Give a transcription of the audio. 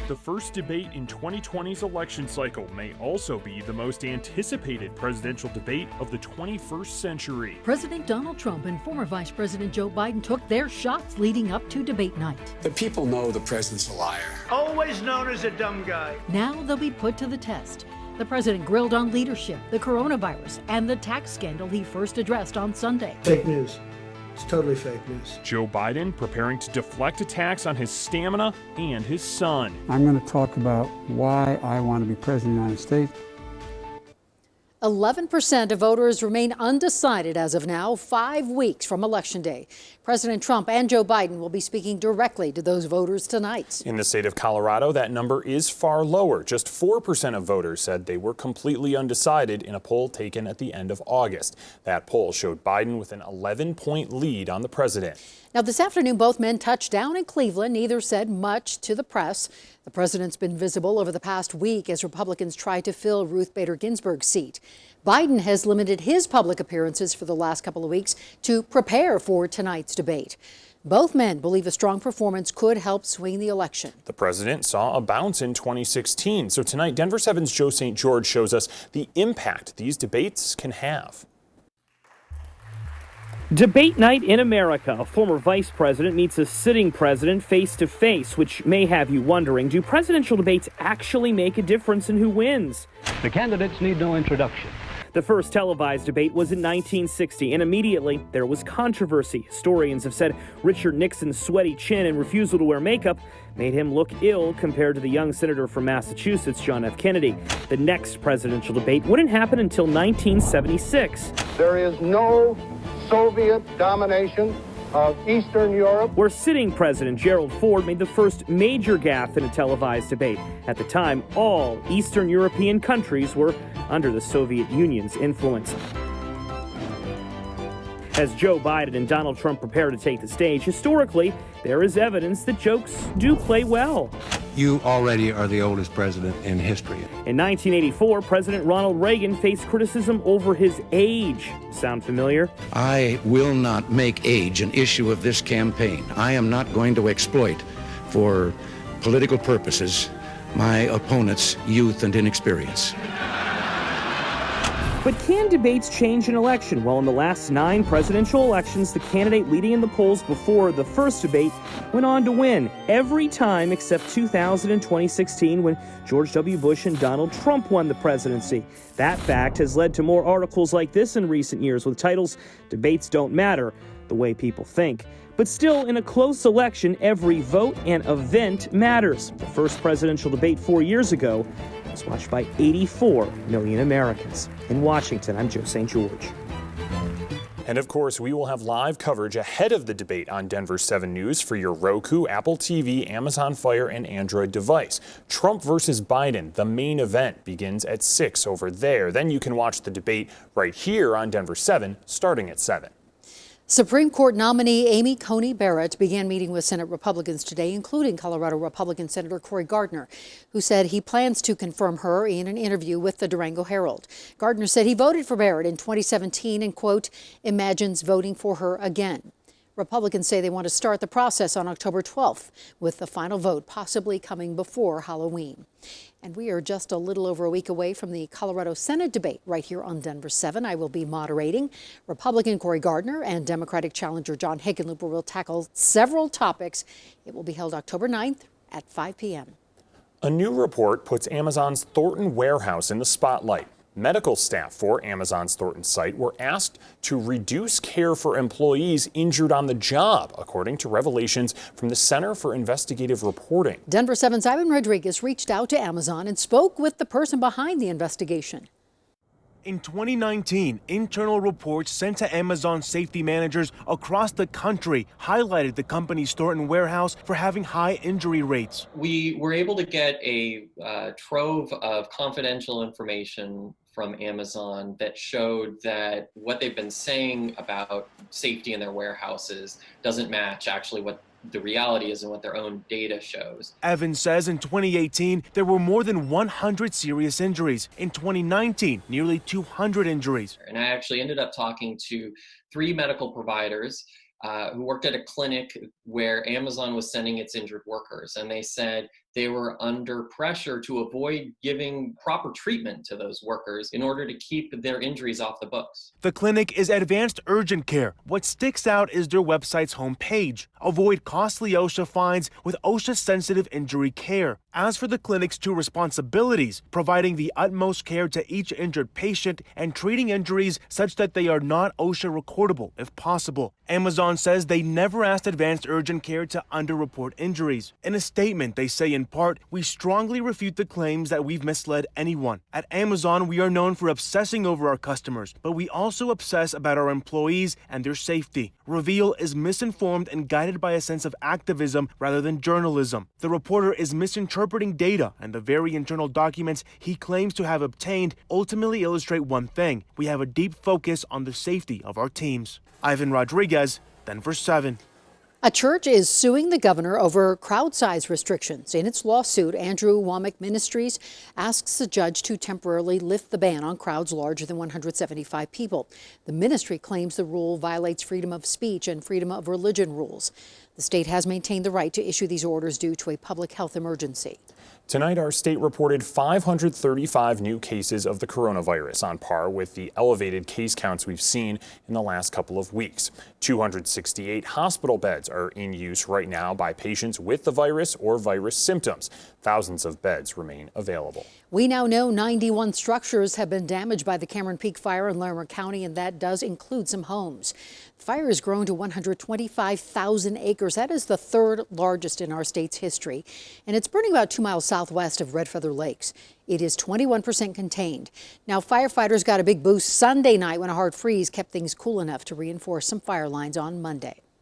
The first debate in 2020's election cycle may also be the most anticipated presidential debate of the 21st century. President Donald Trump and former Vice President Joe Biden took their shots leading up to debate night. The people know the president's a liar. Always known as a dumb guy. Now they'll be put to the test. The president grilled on leadership, the coronavirus, and the tax scandal he first addressed on Sunday. Fake news. It's totally fake news. Joe Biden preparing to deflect attacks on his stamina and his son. I'm going to talk about why I want to be president of the United States. 11% of voters remain undecided as of now, 5 weeks from Election Day. President Trump and Joe Biden will be speaking directly to those voters tonight. In the state of Colorado, that number is far lower. Just 4% of voters said they were completely undecided in a poll taken at the end of August. That poll showed Biden with an 11-point lead on the president. Now, this afternoon, both men touched down in Cleveland. Neither said much to the press. The president's been visible over the past week as Republicans try to fill Ruth Bader Ginsburg's seat. Biden has limited his public appearances for the last couple of weeks to prepare for tonight's debate. Both men believe a strong performance could help swing the election. The president saw a bounce in 2016. So tonight, Denver7's Joe St. George shows us the impact these debates can have. Debate night in America. A former vice president meets a sitting president face to face, which may have you wondering, do presidential debates actually make a difference in who wins? The candidates need no introduction. The first televised debate was in 1960, and immediately there was controversy. Historians have said Richard Nixon's sweaty chin and refusal to wear makeup made him look ill compared to the young senator from Massachusetts, John F. Kennedy. The next presidential debate wouldn't happen until 1976. There is no Soviet domination of Eastern Europe, where sitting President Gerald Ford made the first major gaffe in a televised debate. At the time, all Eastern European countries were under the Soviet Union's influence. As Joe Biden and Donald Trump prepare to take the stage, historically, there is evidence that jokes do play well. You already are the oldest president in history. In 1984, President Ronald Reagan faced criticism over his age. Sound familiar? I will not make age an issue of this campaign. I am not going to exploit, for political purposes, my opponent's youth and inexperience. But can debates change an election? Well, in the last 9 presidential elections, the candidate leading in the polls before the first debate went on to win every time except 2000 and 2016 when George W. Bush and Donald Trump won the presidency. That fact has led to more articles like this in recent years with titles, "Debates Don't Matter, the Way People Think." But still, in a close election, every vote and event matters. The first presidential debate 4 years ago was watched by 84 million Americans. In Washington, I'm Joe St. George. And of course, we will have live coverage ahead of the debate on Denver7 News for your Roku, Apple TV, Amazon Fire, and Android device. Trump versus Biden, the main event, begins at 6 over there. Then you can watch the debate right here on Denver7 starting at 7. Supreme Court nominee Amy Coney Barrett began meeting with Senate Republicans today, including Colorado Republican Senator Cory Gardner, who said he plans to confirm her in an interview with the Durango Herald. Gardner said he voted for Barrett in 2017 and, quote, imagines voting for her again. Republicans say they want to start the process on October 12th, with the final vote possibly coming before Halloween. And we are just a little over a week away from the Colorado Senate debate right here on Denver7. I will be moderating. Republican Cory Gardner and Democratic challenger John Hickenlooper will tackle several topics. It will be held October 9th at 5 p.m. A new report puts Amazon's Thornton warehouse in the spotlight. Medical staff for Amazon's Thornton site were asked to reduce care for employees injured on the job, according to revelations from the Center for Investigative Reporting. Denver7's Ivan Rodriguez reached out to Amazon and spoke with the person behind the investigation. In 2019, internal reports sent to Amazon safety managers across the country highlighted the company's Thornton warehouse for having high injury rates. We were able to get a trove of confidential information from Amazon that showed that what they've been saying about safety in their warehouses doesn't match actually what the reality is and what their own data shows. Evans says in 2018, there were more than 100 serious injuries. In 2019, nearly 200 injuries. And I actually ended up talking to 3 medical providers who worked at a clinic where Amazon was sending its injured workers, and they said they were under pressure to avoid giving proper treatment to those workers in order to keep their injuries off the books. The clinic is Advanced Urgent Care. What sticks out is their website's homepage. Avoid costly OSHA fines with OSHA-sensitive injury care. As for the clinic's two responsibilities, providing the utmost care to each injured patient and treating injuries such that they are not OSHA recordable if possible. Amazon says they never asked Advanced Urgent Care to underreport injuries. In a statement, they say in part, "We strongly refute the claims that we've misled anyone. At Amazon, we are known for obsessing over our customers, but we also obsess about our employees and their safety." Reveal is misinformed and guided by a sense of activism rather than journalism. The reporter is misinterpreting data, and the very internal documents he claims to have obtained ultimately illustrate one thing: we have a deep focus on the safety of our teams. Ivan Rodriguez, Denver7. A church is suing the governor over crowd size restrictions. In its lawsuit, Andrew Womack Ministries asks the judge to temporarily lift the ban on crowds larger than 175 people. The ministry claims the rule violates freedom of speech and freedom of religion rules. The state has maintained the right to issue these orders due to a public health emergency. Tonight, our state reported 535 new cases of the coronavirus, on par with the elevated case counts we've seen in the last couple of weeks. 268 hospital beds are in use right now by patients with the virus or virus symptoms. Thousands of beds remain available. We now know 91 structures have been damaged by the Cameron Peak fire in Larimer County, and that does include some homes. The fire has grown to 125,000 acres. That is the third largest in our state's history, and it's burning about 2 miles southwest of Red Feather Lakes. It is 21% contained. Now, firefighters got a big boost Sunday night when a hard freeze kept things cool enough to reinforce some fire lines on Monday.